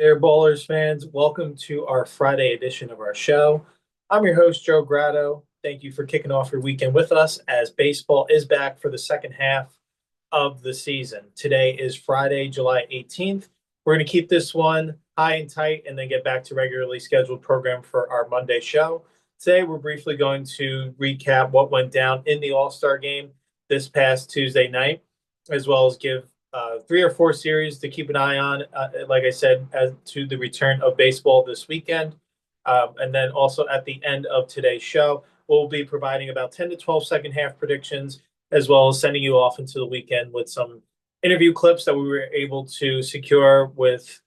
There, Ballers fans. Welcome to our Friday edition of our show. I'm your host, Joe Grotto. Thank you for kicking off your weekend with us as baseball is back for the second half of the season. Today is Friday, July 18th. We're going to keep this one high and tight and then get back to regularly scheduled program for our Monday show. Today, we're briefly going to recap what went down in the All-Star game this past Tuesday night, as well as give three or four series to keep an eye on, like I said, as to the return of baseball this weekend. And then also at the end of today's show, we'll be providing about 10 to 12 second half predictions, as well as sending you off into the weekend with some interview clips that we were able to secure with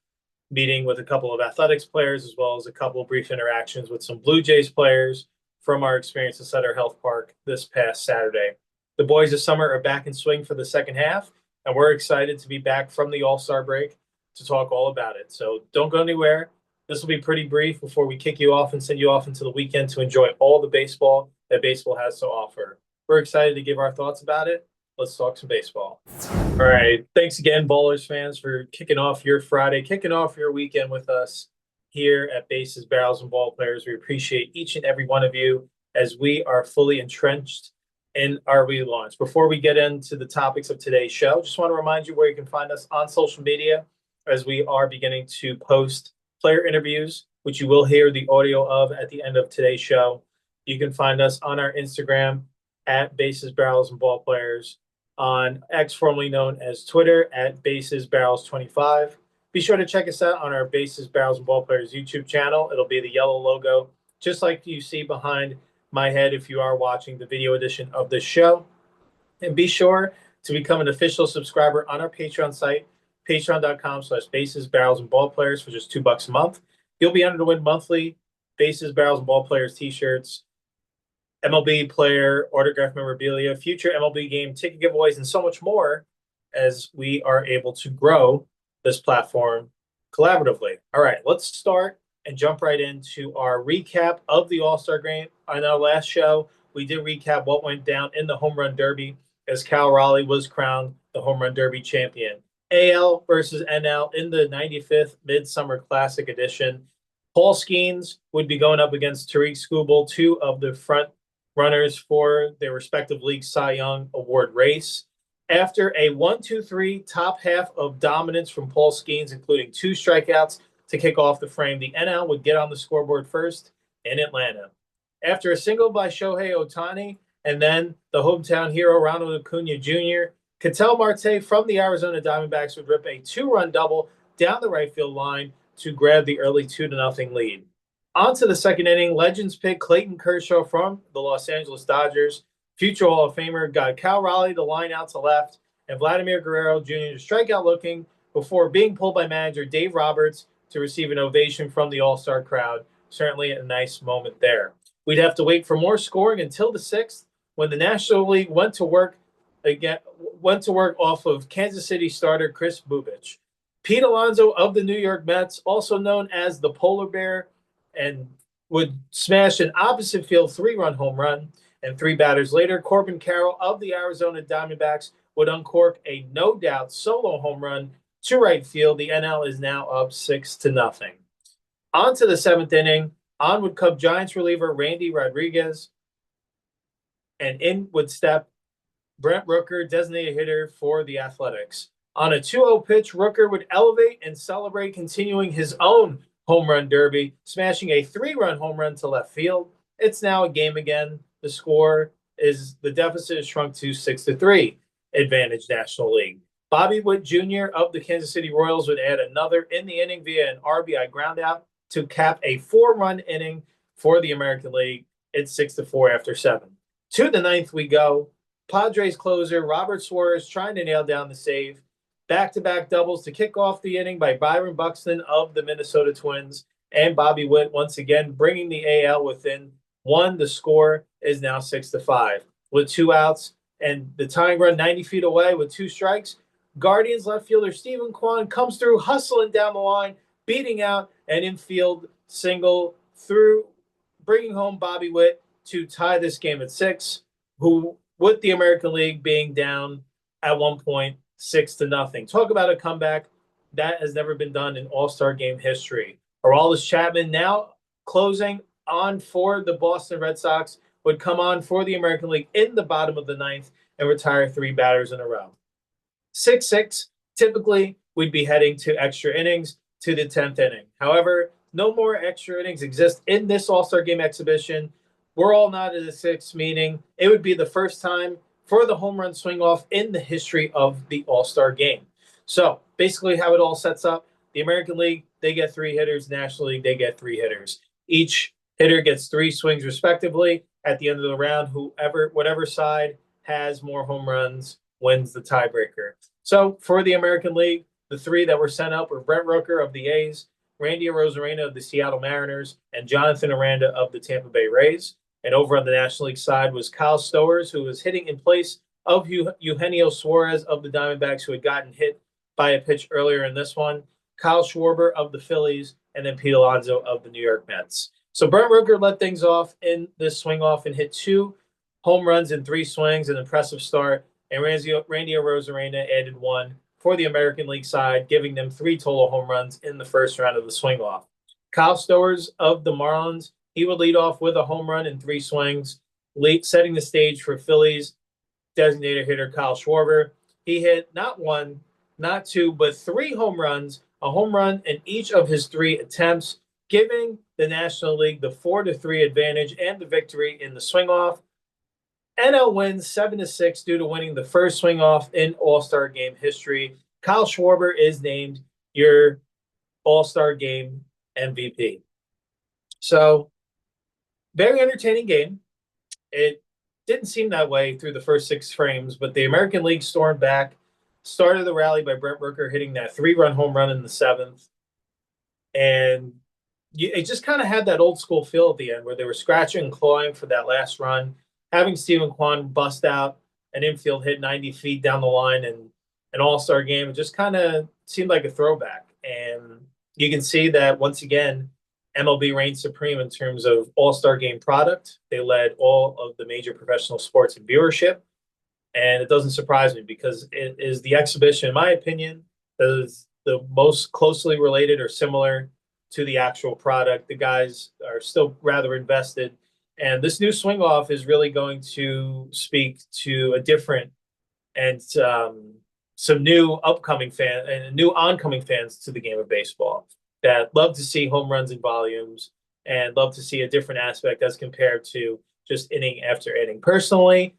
meeting with a couple of athletics players, as well as a couple of brief interactions with some Blue Jays players from our experience at Sutter Health Park this past Saturday. The boys of summer are back in swing for the second half, and we're excited to be back from the All-Star break to talk all about it. So don't go anywhere. This will be pretty brief before we kick you off and send you off into the weekend to enjoy all the baseball that baseball has to offer. We're excited to give our thoughts about it. Let's talk some baseball. All right. Thanks again, Ballers fans, for kicking off your Friday, kicking off your weekend with us here at Bases, Barrels, and Ball Players. We appreciate each and every one of you as we are fully entrenched in our relaunch. Before we get into the topics of today's show, just want to remind you where you can find us on social media as we are beginning to post player interviews, which you will hear the audio of at the end of today's show. You can find us on our Instagram at Bases, Barrels, and Ball Players, on X, formerly known as Twitter, at Bases, Barrels 25. Be sure to check us out on our Bases, Barrels, and Ball Players YouTube channel. It'll be the yellow logo, just like you see behind my head if you are watching the video edition of this show. And be sure to become an official subscriber on our Patreon site, patreon.com/bases, barrels, and ball players for just $2 a month. You'll be entered to win monthly Bases, Barrels, and Ball Players t-shirts, MLB player autograph memorabilia, future MLB game ticket giveaways, and so much more as we are able to grow this platform collaboratively. All right, let's start and jump right into our recap of the All-Star game. On our last show, we did recap what went down in the Home Run Derby as Cal Raleigh was crowned the Home Run Derby champion. AL versus NL in the 95th Midsummer Classic edition. Paul Skeens would be going up against Tariq Skubal, two of the front runners for their respective league Cy Young Award race. After a 1-2-3 top half of dominance from Paul Skeens, including 2 strikeouts to kick off the frame, the NL would get on the scoreboard first in Atlanta. After a single by Shohei Ohtani and then the hometown hero Ronald Acuna Jr., Ketel Marte from the Arizona Diamondbacks would rip a 2-run double down the right field line to grab the early 2-0 lead. On to the second inning, Legends pick Clayton Kershaw from the Los Angeles Dodgers. Future Hall of Famer got Cal Raleigh the line out to left and Vladimir Guerrero Jr. to strike out looking before being pulled by manager Dave Roberts to receive an ovation from the All-Star crowd. Certainly a nice moment there. We'd have to wait for more scoring until the 6th when the National League went to work off of Kansas City starter Chris Bubich. Pete Alonso of the New York Mets, also known as the Polar Bear, and would smash an opposite field 3-run home run. And 3 batters later, Corbin Carroll of the Arizona Diamondbacks would uncork a no-doubt solo home run to right field. The NL is now up 6-0. On to the 7th inning. On would come Giants reliever Randy Rodriguez, and in would step Brent Rooker, designated hitter for the Athletics. On a 2-0 pitch, Rooker would elevate and celebrate, continuing his own home run derby, smashing a 3-run home run to left field. It's now a game again. The deficit is shrunk to 6-3, advantage National League. Bobby Witt Jr. of the Kansas City Royals would add another in the inning via an RBI groundout to cap a 4-run inning for the American League. It's 6-4 after 7. To the 9th we go. Padres closer Robert Suarez trying to nail down the save. Back-to-back doubles to kick off the inning by Byron Buxton of the Minnesota Twins, and Bobby Witt once again bringing the AL within 1. The score is now 6-5. With 2 outs and the tying run 90 feet away with 2 strikes, Guardians left fielder Stephen Kwan comes through hustling down the line, beating out an infield single through, bringing home Bobby Witt to tie this game at 6, who with the American League being down at one point 6-0. Talk about a comeback. That has never been done in All-Star game history. Aroldis Chapman now closing on for the Boston Red Sox would come on for the American League in the bottom of the ninth and retire 3 batters in a row. 6-6, typically we'd be heading to extra innings to the 10th inning. However, no more extra innings exist in this All-Star game exhibition. We're all not at a 6, meaning it would be the first time for the home run swing off in the history of the All-Star game. So basically how it all sets up, the American League, they get 3 hitters. National League, they get 3 hitters. Each hitter gets 3 swings respectively. At the end of the round, whatever side has more home runs wins the tiebreaker. So for the American League, the 3 that were sent up were Brent Rooker of the A's, Randy Arozarena of the Seattle Mariners, and Jonathan Aranda of the Tampa Bay Rays. And over on the National League side was Kyle Stowers, who was hitting in place of Eugenio Suarez of the Diamondbacks, who had gotten hit by a pitch earlier in this one, Kyle Schwarber of the Phillies, and then Pete Alonso of the New York Mets. So Brent Rooker led things off in this swing off and hit 2 home runs in 3 swings, an impressive start. And Randy Arozarena added 1 for the American League side, giving them 3 total home runs in the first round of the swing off. Kyle Stowers of the Marlins, he would lead off with a home run in 3 swings, setting the stage for Phillies designated hitter Kyle Schwarber. He hit not 1, not 2, but 3 home runs, a home run in each of his 3 attempts, giving the National League the 4-3 advantage and the victory in the swing off. NL wins 7-6 due to winning the first swing off in All-Star game history. Kyle Schwarber is named your All-Star game MVP. So, very entertaining game. It didn't seem that way through the first 6 frames, but the American League stormed back, started the rally by Brent Rooker hitting that 3-run home run in the 7th. And it just kind of had that old school feel at the end where they were scratching and clawing for that last run. Having Stephen Kwan bust out an infield hit 90 feet down the line in an All-Star game, it just kind of seemed like a throwback. And you can see that, once again, MLB reigns supreme in terms of All-Star game product. They led all of the major professional sports in viewership. And it doesn't surprise me because it is the exhibition, in my opinion, that is the most closely related or similar to the actual product. The guys are still rather invested. And this new swing off is really going to speak to a different and some new upcoming fan and new oncoming fans to the game of baseball that love to see home runs in volumes and love to see a different aspect as compared to just inning after inning. Personally,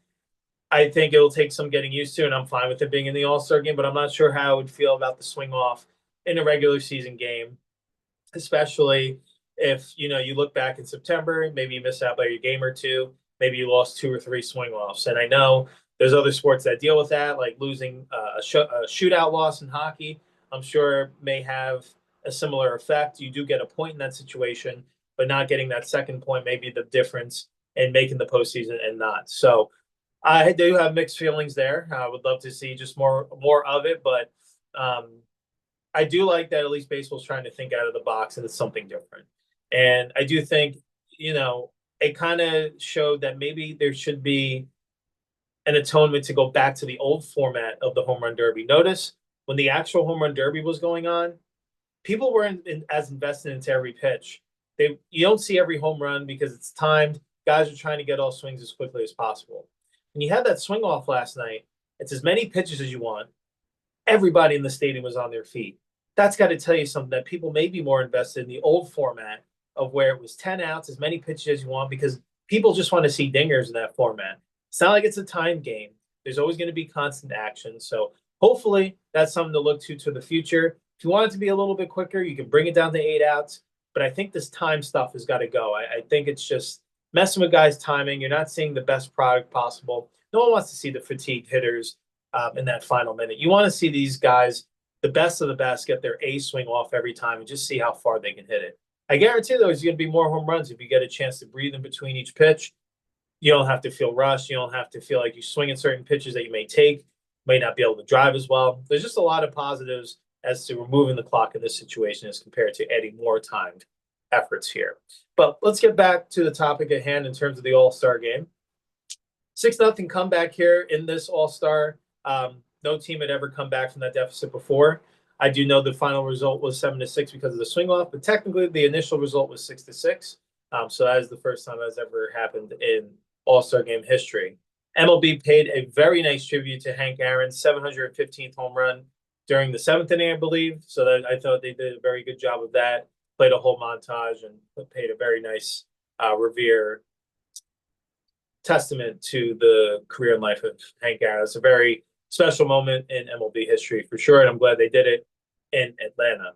I think it'll take some getting used to, and I'm fine with it being in the All-Star game, but I'm not sure how I would feel about the swing off in a regular season game, especially if, you look back in September, maybe you miss out by your game or 2, maybe you lost 2 or 3 swing offs. And I know there's other sports that deal with that, like losing a shootout loss in hockey, I'm sure may have a similar effect. You do get a point in that situation, but not getting that second point may be the difference in making the postseason and not. So I do have mixed feelings there. I would love to see just more of it, but I do like that at least baseball's trying to think out of the box and it's something different. And I do think, it kind of showed that maybe there should be an atonement to go back to the old format of the home run derby. Notice when the actual home run derby was going on, people weren't as invested into every pitch. You don't see every home run because it's timed. Guys are trying to get all swings as quickly as possible. When you had that swing off last night, it's as many pitches as you want. Everybody in the stadium was on their feet. That's got to tell you something, that people may be more invested in the old format of where it was 10 outs, as many pitches as you want, because people just want to see dingers in that format. It's not like it's a time game. There's always going to be constant action. So hopefully that's something to look to the future. If you want it to be a little bit quicker, you can bring it down to 8 outs. But I think this time stuff has got to go. I think it's just messing with guys' timing. You're not seeing the best product possible. No one wants to see the fatigued hitters in that final minute. You want to see these guys, the best of the best, get their A swing off every time and just see how far they can hit it. I guarantee there's going to be more home runs if you get a chance to breathe in between each pitch. You don't have to feel rushed. You don't have to feel like you swing at certain pitches that you may take, may not be able to drive as well. There's just a lot of positives as to removing the clock in this situation as compared to adding more timed efforts here. But let's get back to the topic at hand in terms of the All-Star game. 6-0 comeback here in this All-Star. No team had ever come back from that deficit before. I do know the final result was 7-6 because of the swing off, but technically the initial result was 6-6. So that is the first time that's ever happened in All-Star Game history. MLB paid a very nice tribute to Hank Aaron's 715th home run during the seventh inning, I believe. So that I thought they did a very good job of that. Played a whole montage and paid a very nice revere testament to the career and life of Hank Aaron. It's a very special moment in MLB history for sure, and I'm glad they did it in Atlanta.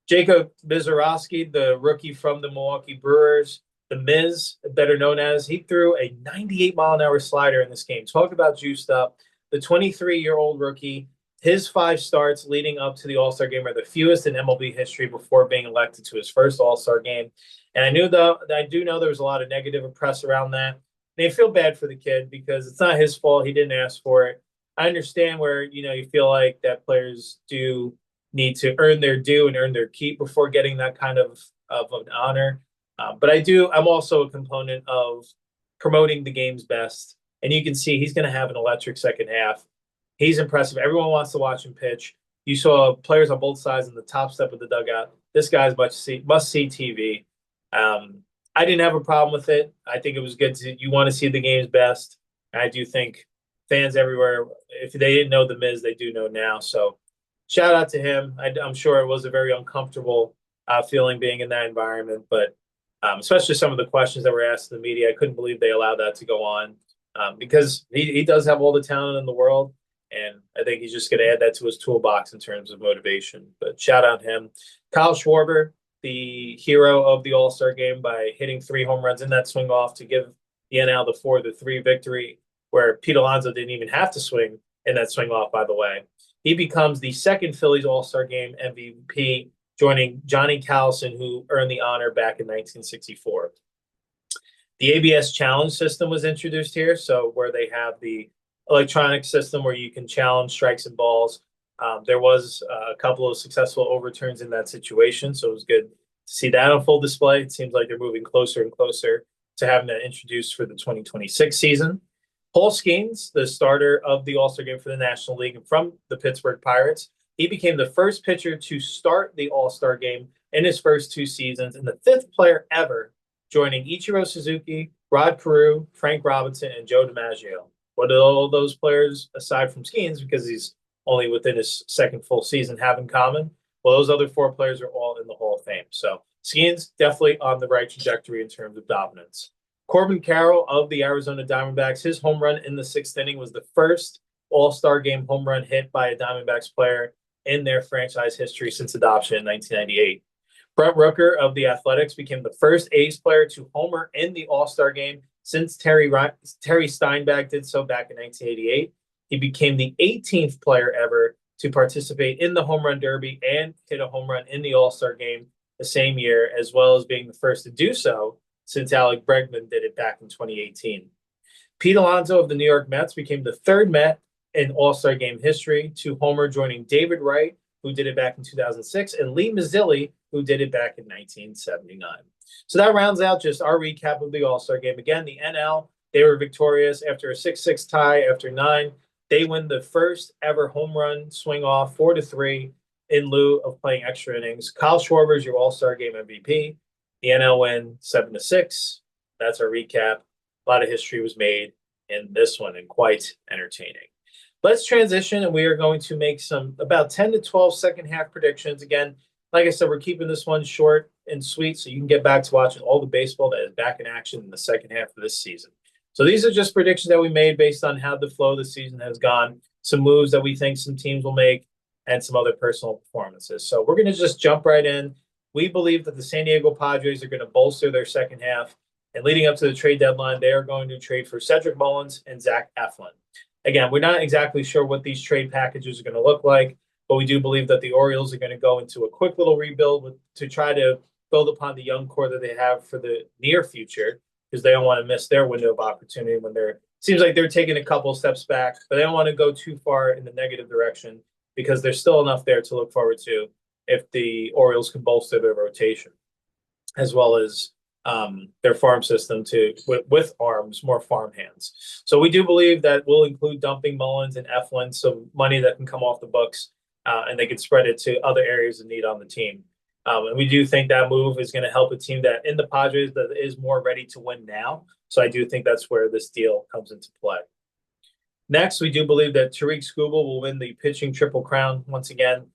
Jacob Mizorowski, the rookie from the Milwaukee Brewers, the Miz, better known as, he threw a 98-mile-an-hour slider in this game. Talk about juiced up. The 23-year-old rookie, his 5 starts leading up to the All-Star game are the fewest in MLB history before being elected to his first All-Star game. And I do know there was a lot of negative press around that. And I feel bad for the kid because it's not his fault. He didn't ask for it. I understand where, you feel like that players do need to earn their due and earn their keep before getting that kind of an honor. But I'm also a component of promoting the game's best. And you can see he's going to have an electric second half. He's impressive. Everyone wants to watch him pitch. You saw players on both sides in the top step of the dugout. This guy's must-see TV. I didn't have a problem with it. I think it was good. You want to see the game's best. And I do think fans everywhere, if they didn't know the Miz, they do know now. So shout out to him. I'm sure it was a very uncomfortable feeling being in that environment, but especially some of the questions that were asked in the media, I couldn't believe they allowed that to go on because he does have all the talent in the world. And I think he's just going to add that to his toolbox in terms of motivation. But shout out him. Kyle Schwarber, the hero of the All-Star game by hitting 3 home runs in that swing off to give the NL the 4-3 victory, where Pete Alonso didn't even have to swing in that swing off, by the way. He becomes the second Phillies All-Star game MVP, joining Johnny Callison, who earned the honor back in 1964. The ABS challenge system was introduced here, so where they have the electronic system where you can challenge strikes and balls. There was a couple of successful overturns in that situation, so it was good to see that on full display. It seems like they're moving closer and closer to having that introduced for the 2026 season. Paul Skeens, the starter of the All-Star game for the National League and from the Pittsburgh Pirates, he became the first pitcher to start the All-Star game in his first 2 seasons and the 5th player ever, joining Ichiro Suzuki, Rod Carew, Frank Robinson, and Joe DiMaggio. What do all those players, aside from Skeens, because he's only within his second full season, have in common? Well, those other 4 players are all in the Hall of Fame. So Skeens definitely on the right trajectory in terms of dominance. Corbin Carroll of the Arizona Diamondbacks, his home run in the 6th inning was the first All-Star game home run hit by a Diamondbacks player in their franchise history since adoption in 1998. Brent Rooker of the Athletics became the first A's player to homer in the All-Star game since Terry Steinbach did so back in 1988. He became the 18th player ever to participate in the home run derby and hit a home run in the All-Star game the same year, as well as being the first to do so since Alec Bregman did it back in 2018. Pete Alonso of the New York Mets became the 3rd Met in All-Star game history to homer, joining David Wright, who did it back in 2006, and Lee Mazzilli, who did it back in 1979. So that rounds out just our recap of the All-Star game. Again, the NL, they were victorious after a 6-6 tie after 9. They win the first ever home run swing off 4-3 in lieu of playing extra innings. Kyle Schwarber is your All-Star game MVP. The NL win 7-6. That's our recap. A lot of history was made in this one and quite entertaining. Let's transition, and we are going to make some about 10 to 12 second half predictions. Again, like I said, we're keeping this one short and sweet so you can get back to watching all the baseball that is back in action in the second half of this season. So these are just predictions that we made based on how the flow of the season has gone, some moves that we think some teams will make, and some other personal performances. So we're going to just jump right in. We believe that the San Diego Padres are going to bolster their second half. And leading up to the trade deadline, they are going to trade for Cedric Mullins and Zach Eflin. Again, we're not exactly sure what these trade packages are going to look like, but we do believe that the Orioles are going to go into a quick little rebuild to try to build upon the young core that they have for the near future, because they don't want to miss their window of opportunity when seems like they're taking a couple steps back, but they don't want to go too far in the negative direction because there's still enough there to look forward to if the Orioles can bolster their rotation, as well as their farm system with arms, more farm hands. So we do believe that will include dumping Mullins and Eflin, some money that can come off the books and they could spread it to other areas of need on the team. And we do think that move is going to help a team that in the Padres that is more ready to win now. So I do think that's where this deal comes into play. Next, we do believe that Tariq Skubal will win the pitching triple crown once again.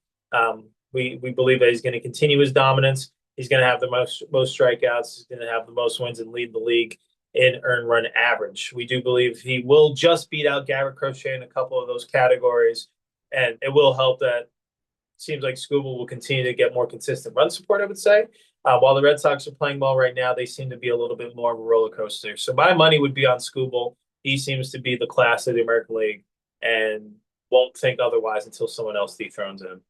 We believe that he's going to continue his dominance. He's going to have the most strikeouts. He's going to have the most wins and lead the league in earned run average. We do believe he will just beat out Garrett Crochet in a couple of those categories, and it will help that seems like Skubal will continue to get more consistent run support, I would say. While the Red Sox are playing well right now, they seem to be a little bit more of a roller coaster. So my money would be on Skubal. He seems to be the class of the American League and won't think otherwise until someone else dethrones him.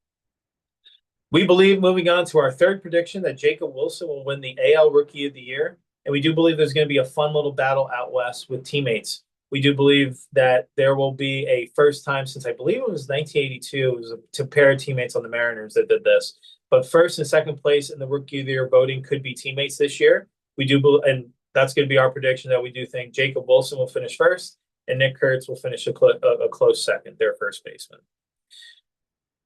We believe, moving on to our third prediction, that Jacob Wilson will win the AL Rookie of the Year. And we do believe there's going to be a fun little battle out west with teammates. We do believe that there will be a first time since I believe it was 1982, it was a pair of teammates on the Mariners that did this. But first and second place in the Rookie of the Year voting could be teammates this year. We do, and that's going to be our prediction, that we do think Jacob Wilson will finish first and Nick Kurtz will finish a close second, their first baseman.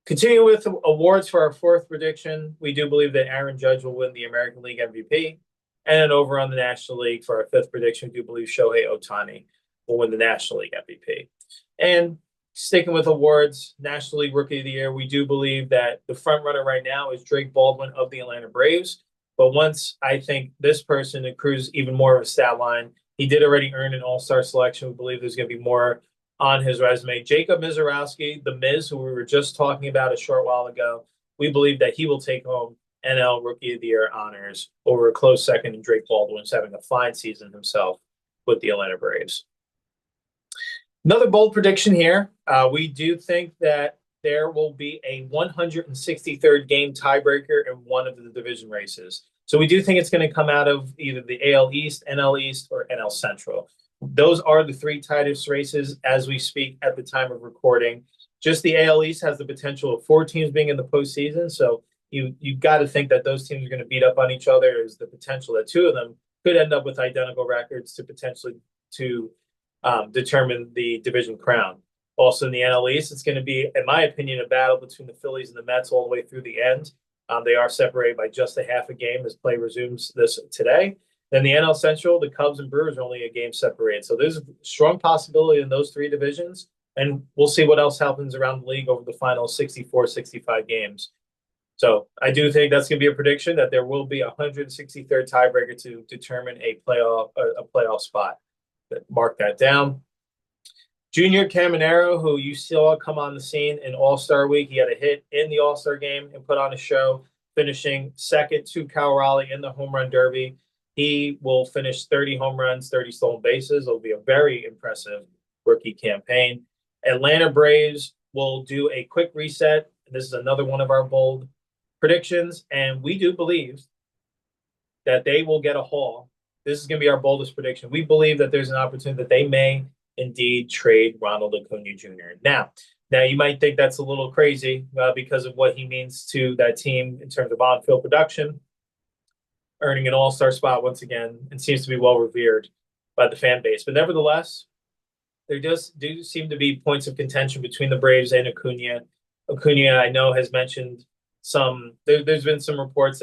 Continuing with awards for our fourth prediction, we do believe that Aaron Judge will win the American League MVP. And then over on the National League for our fifth prediction, we do believe Shohei Ohtani will win the National League MVP. And sticking with awards, National League Rookie of the Year, we do believe that the front runner right now is Drake Baldwin of the Atlanta Braves. But once I think this person accrues even more of a stat line, he did already earn an all-star selection. We believe there's going to be more on his resume. Jacob Mizorowski, the Miz, who we were just talking about a short while ago, we believe that he will take home NL Rookie of the Year honors over a close second, and Drake Baldwin's having a fine season himself with the Atlanta Braves. Another bold prediction here. We do think that there will be a 163rd game tiebreaker in one of the division races. So we do think it's going to come out of either the AL East, or NL Central. Those are the three tightest races as we speak at the time of recording. Just the AL East has the potential of 4 teams being in the postseason. So you've got to think that those teams are going to beat up on each other. There's the potential that 2 of them could end up with identical records to potentially determine the division crown. Also in the NL East, it's going to be, in my opinion, a battle between the Phillies and the Mets all the way through the end. They are separated by just a half a game as play resumes this today. Then the NL Central, the Cubs and Brewers are only a game separated. So there's a strong possibility in those 3 divisions. And we'll see what else happens around the league over the final 64, 65 games. So I do think that's going to be a prediction that there will be a 163rd tiebreaker to determine a playoff spot. Mark that down. Junior Caminero, who you saw come on the scene in All-Star Week. He had a hit in the All-Star game and put on a show, finishing second to Cal Raleigh in the home run derby. He will finish 30 home runs, 30 stolen bases. It'll be a very impressive rookie campaign. Atlanta Braves will do a quick reset. This is another one of our bold predictions, and we do believe that they will get a haul. This is going to be our boldest prediction. We believe that there's an opportunity that they may indeed trade Ronald Acuna Jr. Now you might think that's a little crazy because of what he means to that team in terms of on-field production, earning an all-star spot once again, and seems to be well revered by the fan base. But nevertheless, there do seem to be points of contention between the Braves and Acuna. Acuna, I know, has mentioned there's been some reports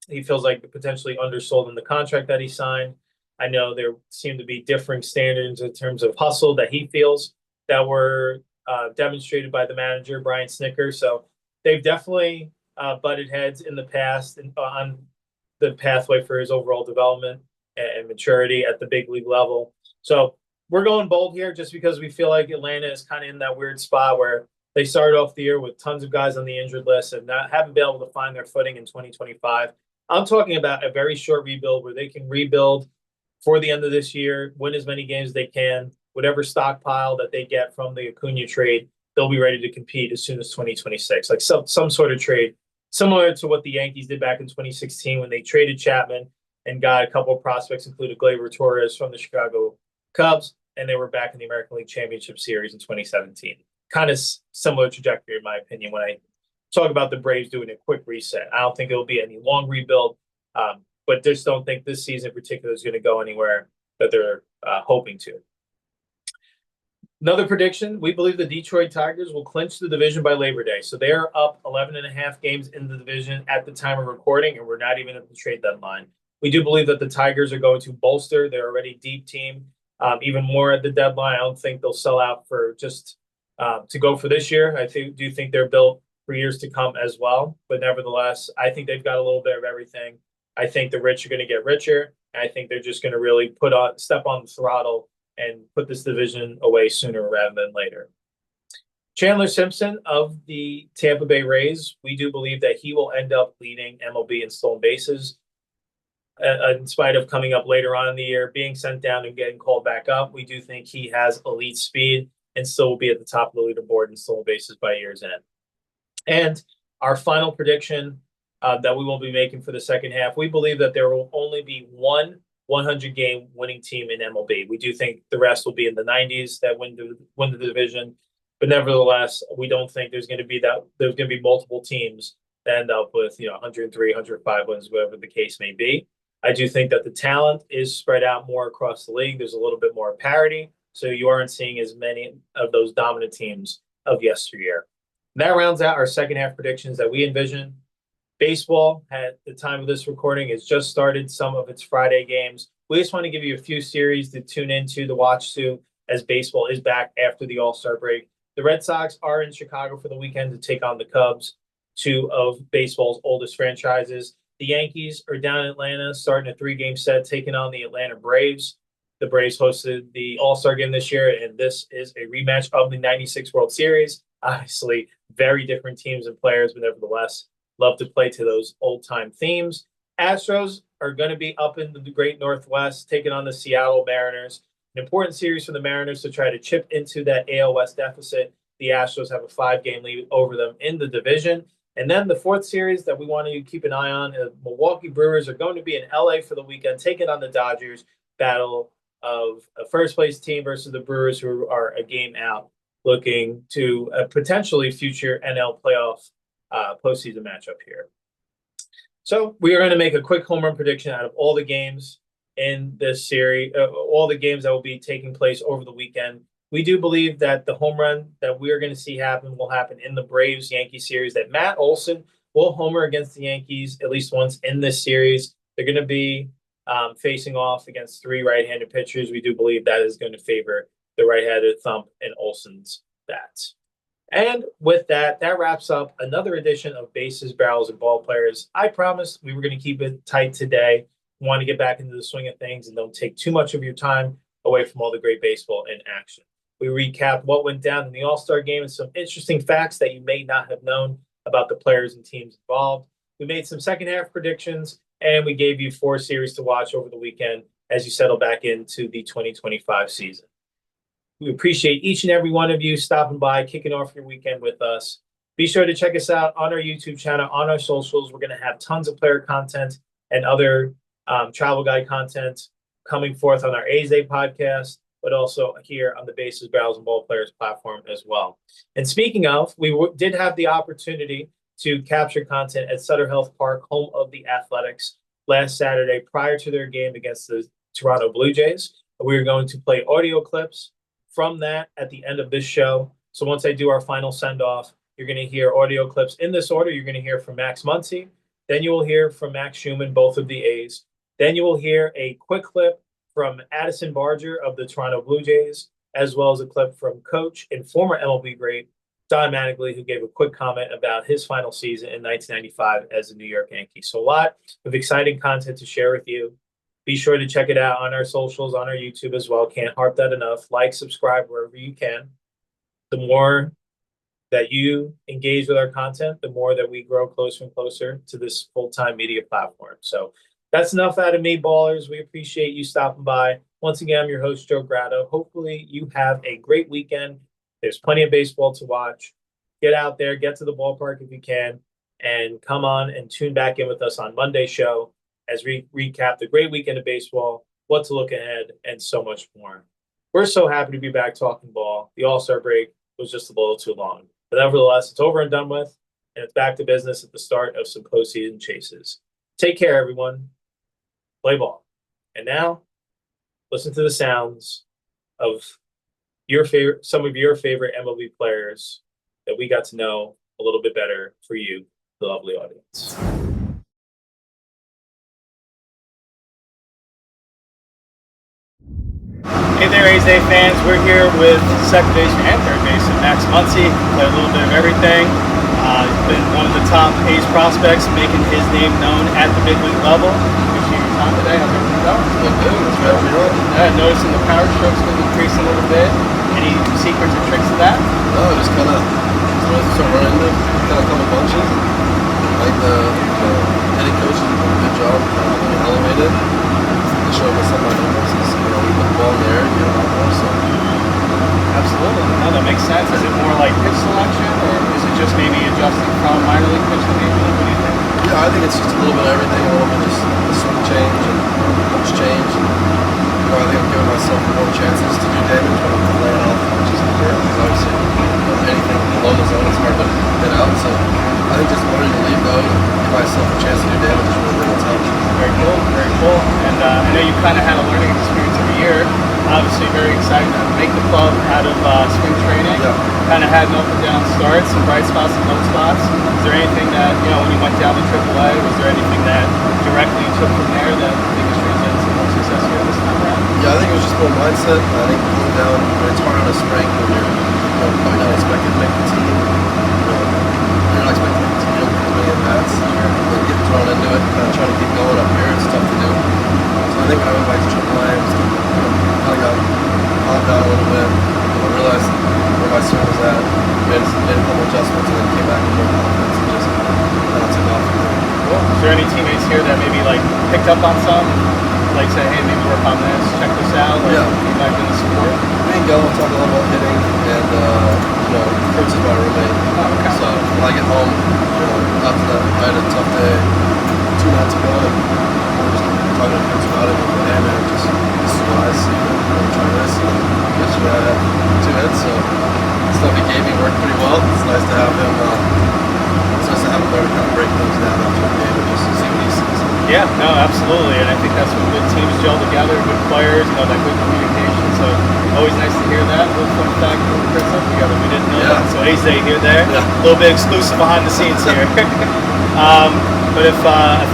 he feels like potentially undersold in the contract that he signed. I know there seem to be differing standards in terms of hustle that he feels that were demonstrated by the manager, Brian Snitker. So they've definitely butted heads in the past on the pathway for his overall development and maturity at the big league level. So we're going bold here just because we feel like Atlanta is kind of in that weird spot where they started off the year with tons of guys on the injured list and haven't been able to find their footing in 2025. I'm talking about a very short rebuild where they can rebuild for the end of this year, win as many games as they can, whatever stockpile that they get from the Acuna trade, they'll be ready to compete as soon as 2026. Like some sort of trade, similar to what the Yankees did back in 2016 when they traded Chapman and got a couple of prospects, including Gleyber Torres from the Chicago Cubs, and they were back in the American League Championship Series in 2017. Kind of similar trajectory, in my opinion, when I talk about the Braves doing a quick reset. I don't think it'll be any long rebuild, but just don't think this season in particular is going to go anywhere that they're hoping to. Another prediction, we believe the Detroit Tigers will clinch the division by Labor Day. So they are up 11 and a half games in the division at the time of recording, and we're not even at the trade deadline. We do believe that the Tigers are going to bolster their already deep team even more at the deadline. I don't think they'll sell out for just to go for this year. I do think they're built for years to come as well. But nevertheless, I think they've got a little bit of everything. I think the rich are going to get richer. And I think they're just going to really step on the throttle and put this division away sooner rather than later. Chandler Simpson of the Tampa Bay Rays, we do believe that he will end up leading MLB in stolen bases. In spite of coming up later on in the year, being sent down and getting called back up, we do think he has elite speed and still will be at the top of the leaderboard in stolen bases by year's end. And our final prediction that we will be making for the second half, we believe that there will only be one 100-game winning team in MLB. We do think the rest will be in the 90s that win the division. But nevertheless, we don't think there's going to be multiple teams that end up with 103, 105 wins, whatever the case may be. I do think that the talent is spread out more across the league. There's a little bit more parity, so you aren't seeing as many of those dominant teams of yesteryear. And that rounds out our second half predictions that we envision. Baseball, at the time of this recording, has just started some of its Friday games. We just want to give you a few series to tune into, to watch to, as baseball is back after the All-Star break. The Red Sox are in Chicago for the weekend to take on the Cubs, two of baseball's oldest franchises. The Yankees are down in Atlanta, starting a 3-game set, taking on the Atlanta Braves. The Braves hosted the All-Star game this year, and this is a rematch of the '96 World Series. Obviously, very different teams and players, but nevertheless, love to play to those old-time themes. Astros are going to be up in the great Northwest, taking on the Seattle Mariners. An important series for the Mariners to try to chip into that AL West deficit. The Astros have a 5-game lead over them in the division. And then the fourth series that we want to keep an eye on, Milwaukee Brewers are going to be in LA for the weekend, taking on the Dodgers. Battle of a first-place team versus the Brewers, who are a game out, looking to a potentially future NL playoff postseason matchup here. So we are going to make a quick home run prediction out of all the games in this series, all the games that will be taking place over the weekend. We do believe that the home run that we are going to see happen will happen in the Braves-Yankees series, that Matt Olson will homer against the Yankees at least once in this series. They're going to be facing off against 3 right-handed pitchers. We do believe that is going to favor the right-handed thump in Olson's bats. And with that, that wraps up another edition of Bases, Barrels, and Ball Players. I promised we were going to keep it tight today. We want to get back into the swing of things and don't take too much of your time away from all the great baseball in action. We recap what went down in the All-Star game and some interesting facts that you may not have known about the players and teams involved. We made some second half predictions, and we gave you 4 series to watch over the weekend as you settle back into the 2025 season. We appreciate each and every one of you stopping by, kicking off your weekend with us. Be sure to check us out on our YouTube channel, on our socials. We're going to have tons of player content and other travel guide content coming forth on our A's Day podcast, but also here on the Bases, Barrels, and Ball Players platform as well. And speaking of, we did have the opportunity to capture content at Sutter Health Park, home of the Athletics, last Saturday prior to their game against the Toronto Blue Jays. We are going to play audio clips from that at the end of this show. So once I do our final send-off, you're going to hear audio clips in this order. You're going to hear from Max Muncy. Then you will hear from Max Schumann, both of the A's. Then you will hear a quick clip from Addison Barger of the Toronto Blue Jays, as well as a clip from coach and former MLB great Don Mattingly, who gave a quick comment about his final season in 1995 as a New York Yankee. So a lot of exciting content to share with you. Be sure to check it out on our socials, on our YouTube as well. Can't harp that enough. Like, subscribe wherever you can. The more that you engage with our content, the more that we grow closer and closer to this full-time media platform. So that's enough out of me, ballers. We appreciate you stopping by. Once again, I'm your host, Joe Grado. Hopefully you have a great weekend. There's plenty of baseball to watch. Get out there, get to the ballpark if you can, and come on and tune back in with us on Monday's show as we recap the great weekend of baseball, what to look ahead, and so much more. We're so happy to be back talking ball. The All-Star break was just a little too long. But nevertheless, it's over and done with, and it's back to business at the start of some postseason chases. Take care, everyone. Play ball. And now, listen to the sounds of some of your favorite MLB players that we got to know a little bit better for you, the lovely audience. Hey there, ASG fans. We're here with second baseman and third baseman Max Muncy. Played a little bit of everything. He's been one of the top A's prospects, making his name known at the big league level. Appreciate your time today. How's everything going? Good. It's very good. Yeah, noticing the power strokes been increasing a little bit. Any secrets or tricks to that? No, just kind of start running into kind of couple bunches. Like the hitting coaches do a good job kind of helping me elevate it. They show me some of my numbers. We put the ball in the air and get it out more. So absolutely. No, that makes sense. Is it more like pitch selection, or is it just maybe adjusting from minor league pitch to major league? What do you think? yeah, I think it's just a little bit of everything, a little bit of the swing change and pitch change. I think I'm giving myself more chances to do damage when I'm laying off, which is important because obviously anything below the zone is hard to get out. So I think just learning to leave those and give myself a chance to do damage is really what's helped. Very cool, very cool. And I know you kind of had a learning experience of a year. Obviously very excited to make the club out of spring training. Yeah. Kind of had an up and down start, some bright spots and low spots. Is there anything that, when you went down to AAA, was there anything that directly you took from there that you think has translated to more success here this time around? Yeah, I think it was just more mindset. I think going down, it's hard on a spring when you're probably not expected to make the team. You're not expected to make the team, you don't get as many at-bats. But getting thrown into it, kind of trying to keep going up here, it's tough to do. So I think when I went back to AAA, I was kind of got calmed down a little bit. Realized where my swing was at, made a couple adjustments, and then came back with more confidence and just kind of took off from there. Cool. Is there any teammates here that maybe picked up on some? Like say, hey, maybe work on this, check this out. Yeah. You might have been the support. Me and Gello talk a lot about hitting, and Kurtz is my roommate. Oh, okay. So when I get home, after that, I had a tough day 2 nights ago, and we're just talking to Kurtz about it. Like, hey man, this is what I see. Try this. And yesterday I had 2 hits, so the stuff he gave me worked pretty well. It's nice to have him. It's nice to have him there to kind of break things down after the game and just see what he sees. Yeah, no, absolutely, and I think that's when good teams gel together, good players, that good communication. So always nice to hear that. A little fun fact, we were up together. We didn't know that. So AZ here, there, a little bit exclusive behind the scenes here. But if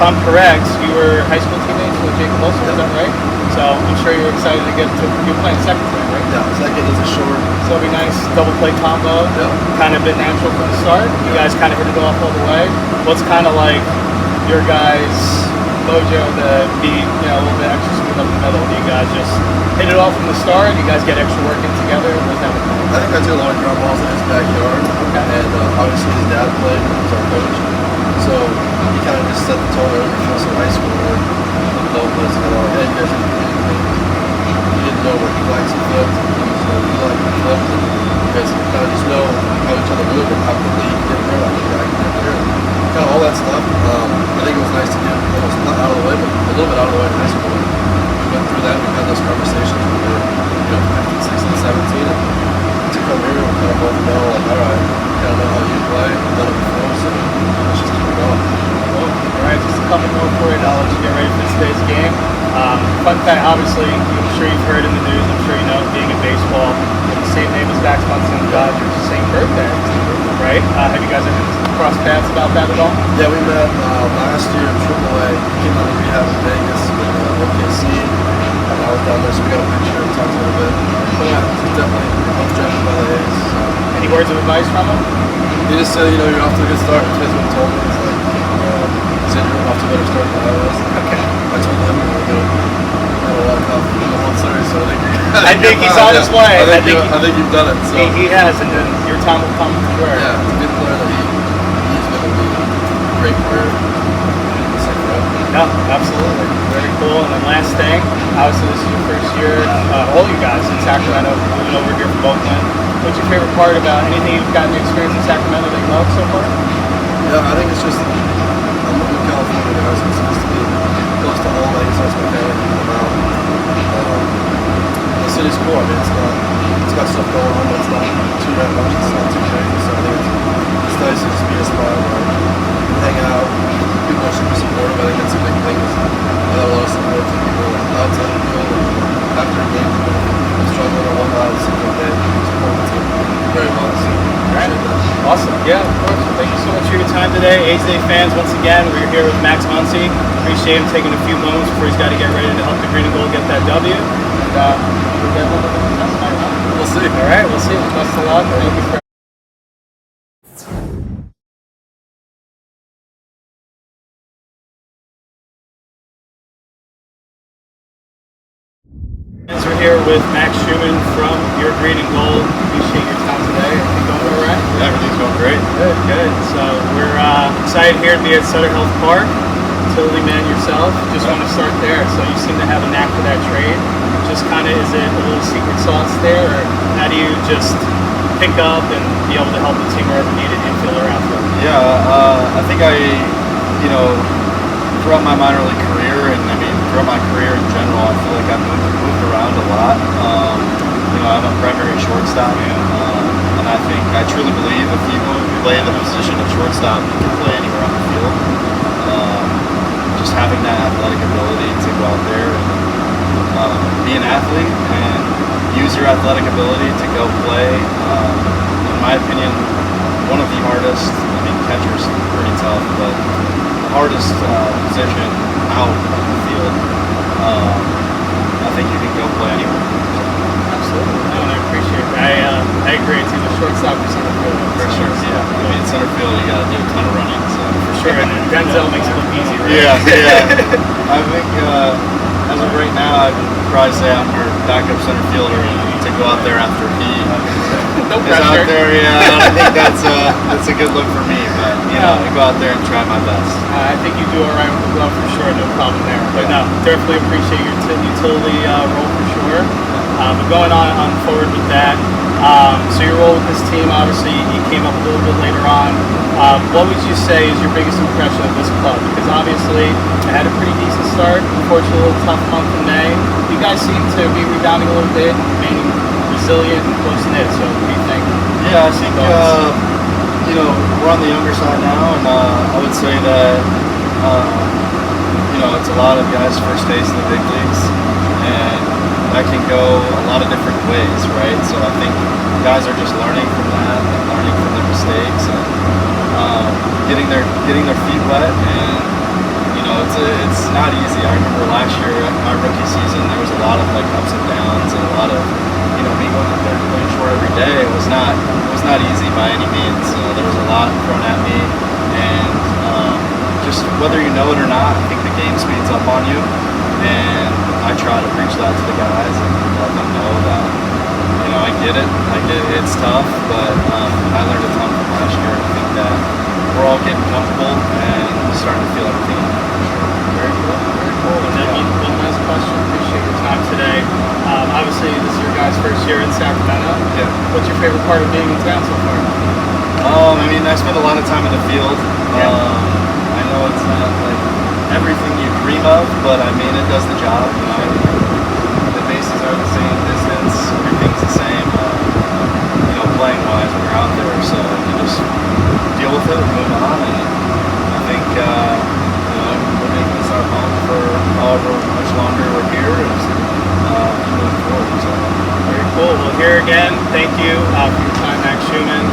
I'm correct, you were high school teammates with Jacob Wilson, is that right? So I'm sure you're excited to get to. You're playing second tonight, right? Yeah, second is a short. So it'll be nice double play combo. Yeah. Kind of been natural from the start. You guys kind of hit it off all the way. What's kind of like your guys' mojo to be, a little bit extra smooth up the middle? Do you guys just hit it off from the start? Do you guys get extra work in together? What does that look like? I think I did a lot of ground balls in his backyard, and obviously his dad played and was our coach, so he kind of just set the tone early for us in high school. Where the low was, hey, you guys didn't do anything. You didn't know where he likes to flip, you like to flip, and you guys kind of just know how each other move and how quickly you can get there, how quickly I can get there, and kind of all that stuff. I think it was nice to get almost not out of the way, but a little bit out of the way in high school. We went through that, we had those conversations when we were 15, 16, 17, and to come here, we kind of both know, all right, we kind of know how you play, we've done it before, so let's just keep it going. Cool. All right, just a couple more for you, and I'll let you get ready for today's game. Fun fact, obviously, I'm sure you've heard in the news, I'm sure you know, being in baseball, the same name as Max Muncy and the Dodgers, same birthday, right? Have you guys ever crossed paths about that at all? Yeah, we met last year in AAA. He came out of rehab in Vegas with OKC, and I was down there, so we got a picture and talked a little bit. But yeah, he's definitely both drafted by the A's. So. Any words of advice from him? He just said, you're off to a good start. That's what he told me. He's like, he said you're off to a better start than I was. Okay. I told him we're going to walk off in the World Series, so I think he's on his way. I think you've done it. So. He has, and then your time will come for sure. Yeah, it's a good player that he's going to be a great player. No, absolutely. Very cool. And then last thing, obviously this is your first year, all you guys in Sacramento, moving over here from Oakland. What's your favorite part about anything you've gotten to experience in Sacramento that you love so far? Yeah, I think it's just, I'm a California guy, so it's supposed to be close to home. I guess that's my family to come out. The city's cool. I mean, it's got stuff going on, but it's not too that much. It's not too crazy. So I think it's nice to just be a spot where you can hang out. People are super supportive. I think that's a big thing. I have a lot of support from people outside the field. After a game, people struggling or whatnot, it's okay. Day fans, once again, we're here with Max Muncy. Appreciate him taking a few moments before he's got to get ready to help the Green and Gold get that W. And we'll get a little bit of test tonight, huh? We'll see. All right, we'll see. Best of luck. Thank you for We're here with Max Schumann from your Green and Gold. Appreciate your time today. Everything going all right? Yeah, everything's going great. Good, good. So we're excited here to be at Sutter Health Park. Utility man yourself. Just want to start there. So you seem to have a knack for that trade. Just kind of, is it a little secret sauce there, or how do you just pick up and be able to help the team wherever needed, infield or outfield? Yeah, I think throughout my minor league career, and I mean throughout my career in general, I feel like I've moved around a lot. I'm a primary shortstop, and I truly believe if you play the position of shortstop, you can play anywhere on the field. Just having that athletic ability to go out there and be an athlete and use your athletic ability to go play. In my opinion, one of the hardest. I mean, catcher's pretty tough, but hardest position out on the field. I think you can go play anywhere. Absolutely. No, and I appreciate it. I agree. It's either shortstop or center field. For sure, yeah. I mean, center field, you got to do a ton of running. So. For sure. And Denzel makes it look easy, right? Yeah. I think as of right now, I'd probably say I'm our backup center fielder and to go out there after he No is pressure. out there. Yeah, I think that's a good look for me. But I go out there and try my best. I think you do all right with the glove for sure. No problem there. But no, definitely appreciate your utility role for sure. But going on forward with that, so your role with this team, obviously, you came up a little bit later on. What would you say is your biggest impression of this club? Because obviously, it had a pretty decent start. Unfortunately, a little tough month in May. You guys seem to be rebounding a little bit, remaining resilient and close knit. So, what do you think? Yeah, I think we're on the younger side now, and I would say that it's a lot of guys' first taste in the big leagues, and that can go a lot of different ways, right? So I think guys are just learning from that and learning from their mistakes and getting their feet wet. And it's not easy. I remember last year, my rookie season, there was a lot of ups and downs and a lot of me going out there and playing short every day. It was not easy by any means. There was a lot thrown at me, and just whether you know it or not, I think the game speeds up on you. And I try to preach that to the guys and let them know that I get it. It's tough, but I learned a ton from last year. I think that we're all getting comfortable and starting to feel everything. Very cool. Very cool. And then one last question. Appreciate your time today. Obviously, this is your guys' first year in Sacramento. Yeah. What's your favorite part of being in town so far? I spend a lot of time in the field. I know it's not everything you dream of, but it does the job. The bases are the same distance, everything's the same. Playing wise when you're out there, so you just deal with it and move on. And I think we're making this our home for however much longer we're here. Moving forward. So. Very cool. Well, here again, thank you for your time, Max Schumann.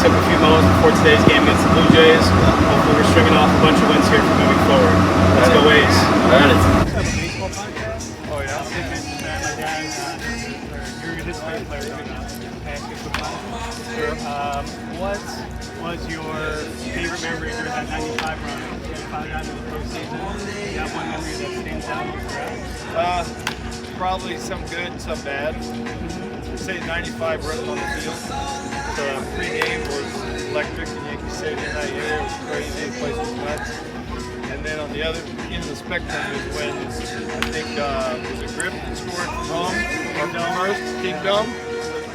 Took a few moments before today's game against the Blue Jays. Hopefully, we're stringing off a bunch of wins here for moving forward. Let's go A's. All right. Baseball podcast? Oh, yeah. My dad, you're a history player. Sure. What was your favorite memory during that 95 run? You got out into the postseason. You have one memory that stands out forever? Probably some good, some bad. Say 95 running on the field. The pregame was electric in Yankee Stadium that year. It was crazy. The place was nuts. And then on the other end of the spectrum is when I think it was a grip that scored from home or from first, Kingdom.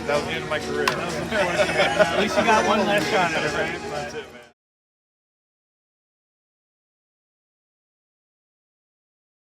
That was the end of my career. At least you got one last shot at it, right?